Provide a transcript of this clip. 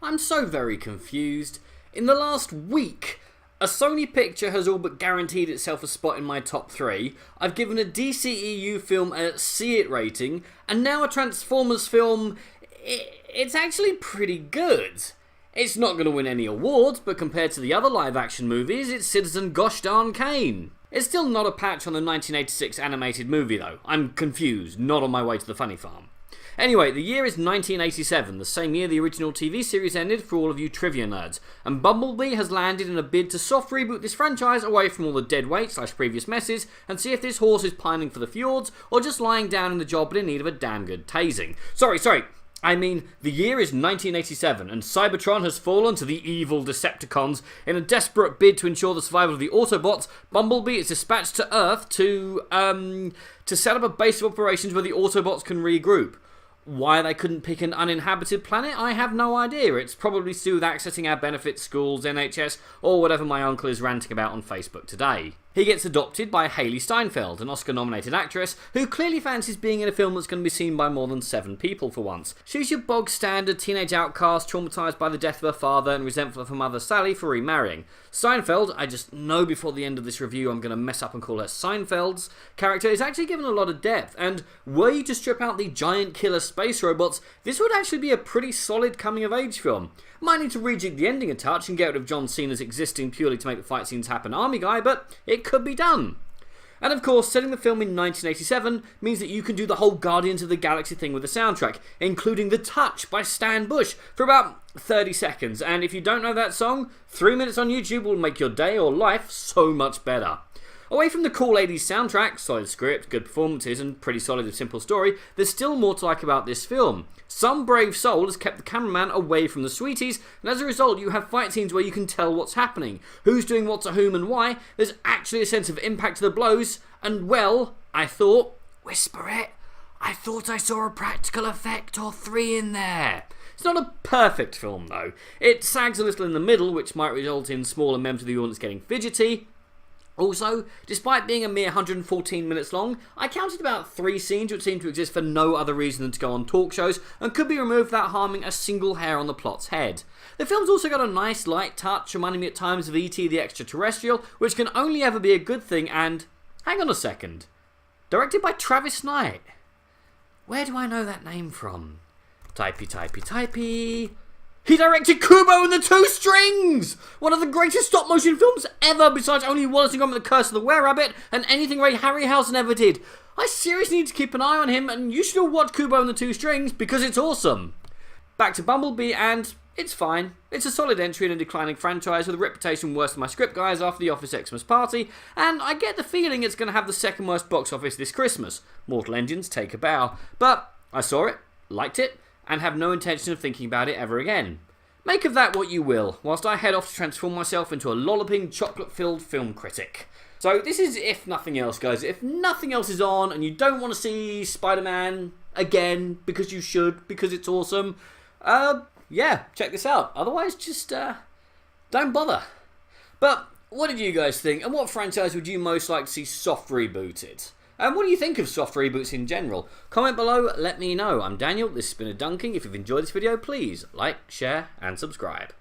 I'm so very confused. In the last week, a Sony picture has all but guaranteed itself a spot in my top 3. I've given a DCEU film a See It rating, and now a Transformers film, it's actually pretty good. It's not going to win any awards, but compared to the other live-action movies, it's Citizen Gosh Darn Kane. It's still not a patch on the 1986 animated movie though. I'm confused, not on my way to the funny farm. Anyway, the year is 1987, the same year the original TV series ended for all of you trivia nerds, and Bumblebee has landed in a bid to soft reboot this franchise away from all the dead weight / previous messes and see if this horse is pining for the fjords or just lying down in the job but in need of a damn good tasing. Sorry. I mean, the year is 1987 and Cybertron has fallen to the evil Decepticons. In a desperate bid to ensure the survival of the Autobots, Bumblebee is dispatched to Earth to set up a base of operations where the Autobots can regroup. Why they couldn't pick an uninhabited planet, I have no idea. It's probably to do with accessing our benefits, schools, NHS, or whatever my uncle is ranting about on Facebook today. He gets adopted by Hailee Steinfeld, an Oscar-nominated actress who clearly fancies being in a film that's going to be seen by more than 7 people for once. She's your bog-standard teenage outcast traumatised by the death of her father and resentful of her mother Sally for remarrying. Steinfeld, I just know before the end of this review I'm going to mess up and call her Seinfeld's character, is actually given a lot of depth, and were you to strip out the giant killer space robots, this would actually be a pretty solid coming-of-age film. Might need to rejig the ending a touch and get rid of John Cena's existing purely to make the fight scenes happen army guy, but it could be done. And of course, setting the film in 1987 means that you can do the whole Guardians of the Galaxy thing with the soundtrack, including The Touch by Stan Bush for about 30 seconds. And if you don't know that song, 3 minutes on YouTube will make your day or life so much better. Away from the cool 80s soundtrack, solid script, good performances, and pretty solid and simple story, there's still more to like about this film. Some brave soul has kept the cameraman away from the sweeties, and as a result you have fight scenes where you can tell what's happening, who's doing what to whom and why. There's actually a sense of impact to the blows, and well, I thought, whisper it, I thought I saw a practical effect or 3 in there. It's not a perfect film though. It sags a little in the middle, which might result in smaller members of the audience getting fidgety. Also, despite being a mere 114 minutes long, I counted about 3 scenes which seem to exist for no other reason than to go on talk shows and could be removed without harming a single hair on the plot's head. The film's also got a nice light touch, reminding me at times of E.T. the Extraterrestrial, which can only ever be a good thing, and hang on a second, directed by Travis Knight. Where do I know that name from? Typey. He directed Kubo and the Two Strings! One of the greatest stop-motion films ever, besides only Wallace and Gromit the Curse of the Were-Rabbit and anything Ray Harryhausen ever did. I seriously need to keep an eye on him, and you should all watch Kubo and the Two Strings because it's awesome. Back to Bumblebee, and it's fine. It's a solid entry in a declining franchise with a reputation worse than my script guys after the Office Xmas party, and I get the feeling it's going to have the second worst box office this Christmas. Mortal Engines take a bow. But I saw it, liked it, and have no intention of thinking about it ever again. Make of that what you will, whilst I head off to transform myself into a lolloping, chocolate-filled film critic. So this is if nothing else, guys. If nothing else is on and you don't want to see Spider-Man again because you should, because it's awesome, yeah, check this out. Otherwise, just don't bother. But what did you guys think? And what franchise would you most like to see soft rebooted? And what do you think of soft reboots in general? Comment below, let me know. I'm Daniel, this has been a Dunking. If you've enjoyed this video, please like, share, and subscribe.